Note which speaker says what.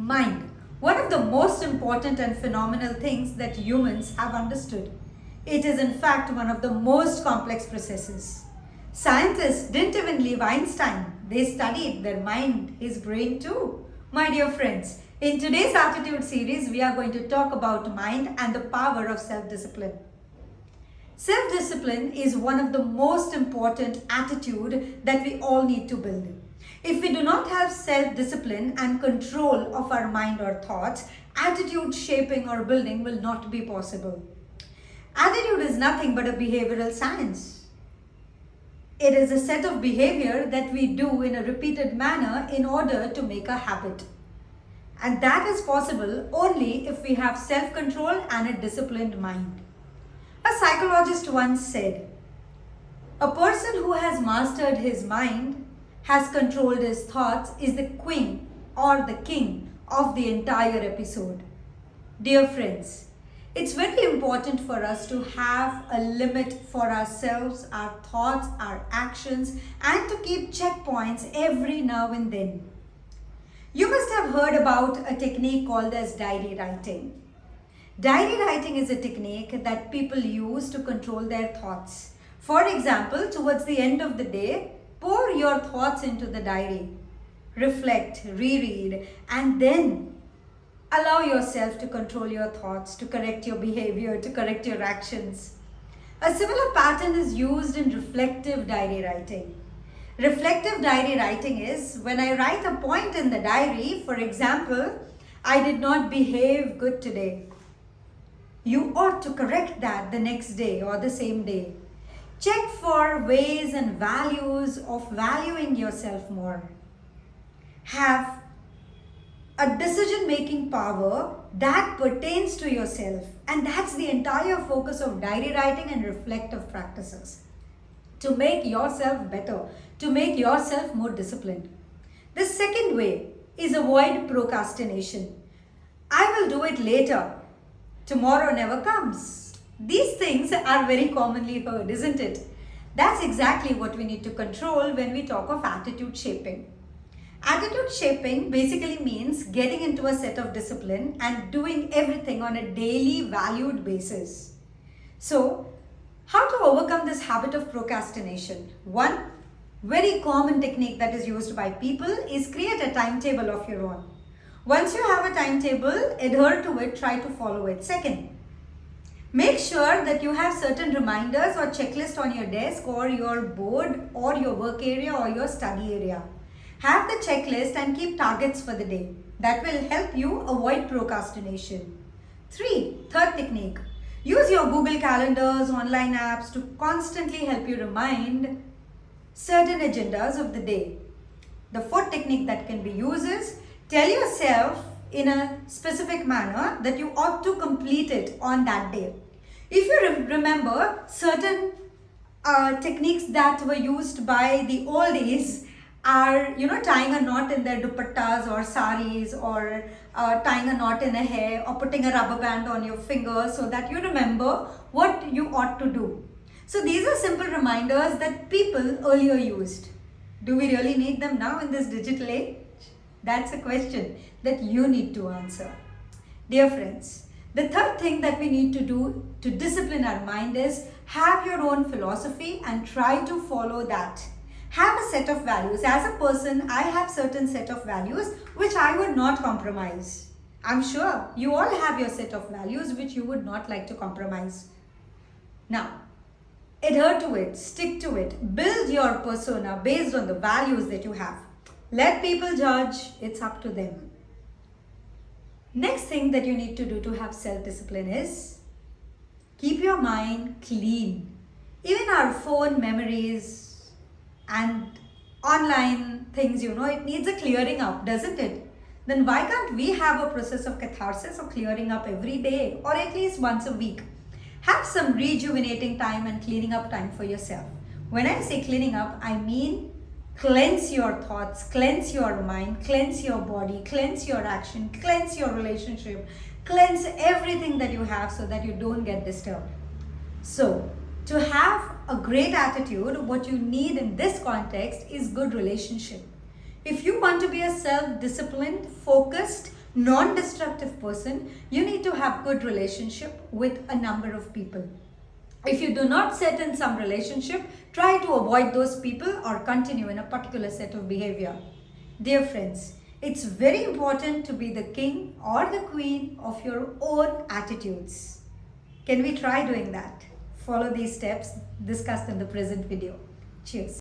Speaker 1: Mind, one of the most important and phenomenal things that humans have understood. It is in fact one of the most complex processes. Scientists didn't even leave Einstein. They studied their mind, his brain too. My dear friends, in today's Attitude series, we are going to talk about mind and the power of self-discipline. Self-discipline is one of the most important attitude that we all need to build. If we do not have self-discipline and control of our mind or thoughts, attitude shaping or building will not be possible. Attitude is nothing but a behavioral science. It is a set of behavior that we do in a repeated manner in order to make a habit. And that is possible only if we have self-control and a disciplined mind. A psychologist once said, "A person who has mastered his mind, has controlled his thoughts, is the queen or the king of the entire episode." Dear friends, it's very important for us to have a limit for ourselves, our thoughts, our actions, and to keep checkpoints every now and then. You must have heard about a technique called as diary writing. Diary writing is a technique that people use to control their thoughts. For example, towards the end of the day, pour your thoughts into the diary. Reflect, reread, and then allow yourself to control your thoughts, to correct your behavior, to correct your actions. A similar pattern is used in reflective diary writing. Reflective diary writing is when I write a point in the diary, for example, "I did not behave good today." You ought to correct that the next day or the same day. Check for ways and values of valuing yourself more. Have a decision-making power that pertains to yourself, and that's the entire focus of diary writing and reflective practices. To make yourself better, to make yourself more disciplined. The second way is avoid procrastination. "I will do it later. Tomorrow never comes." These things are very commonly heard, isn't it? That's exactly what we need to control when we talk of attitude shaping. Attitude shaping basically means getting into a set of discipline and doing everything on a daily valued basis. So, how to overcome this habit of procrastination? One very common technique that is used by people is create a timetable of your own. Once you have a timetable, adhere to it, try to follow it. Second, make sure that you have certain reminders or checklist on your desk or your board or your work area or your study area. Have the checklist and keep targets for the day. That will help you avoid procrastination. Third technique. Use your Google calendars, online apps to constantly help you remind certain agendas of the day. The fourth technique that can be used is tell yourself in a specific manner that you ought to complete it on that day. If you remember certain techniques that were used by the oldies are, tying a knot in their dupattas or saris, or tying a knot in a hair, or putting a rubber band on your finger so that you remember what you ought to do. So these are simple reminders that people earlier used. Do we really need them now in this digital age? That's a question that you need to answer. Dear friends, the third thing that we need to do to discipline our mind is have your own philosophy and try to follow that. Have a set of values. As a person, I have certain set of values which I would not compromise. I'm sure you all have your set of values which you would not like to compromise. Now, adhere to it, stick to it, build your persona based on the values that you have. Let people judge, it's up to them. Next thing that you need to do to have self-discipline is keep your mind clean. Even our phone memories and online things, it needs a clearing up, doesn't it? Then why can't we have a process of catharsis or clearing up every day or at least once a week? Have some rejuvenating time and cleaning up time for yourself. When I say cleaning up, I mean cleanse your thoughts, cleanse your mind, cleanse your body, cleanse your action, cleanse your relationship, cleanse everything that you have so that you don't get disturbed. So, to have a great attitude, what you need in this context is good relationship. If you want to be a self-disciplined, focused, Non-destructive person, you need to have good relationship with a number of people. If you do not set in some relationship, try to avoid those people or continue in a particular set of behavior. Dear friends, it's very important to be the king or the queen of your own attitudes. Can we try doing that? Follow these steps discussed in the present video. Cheers.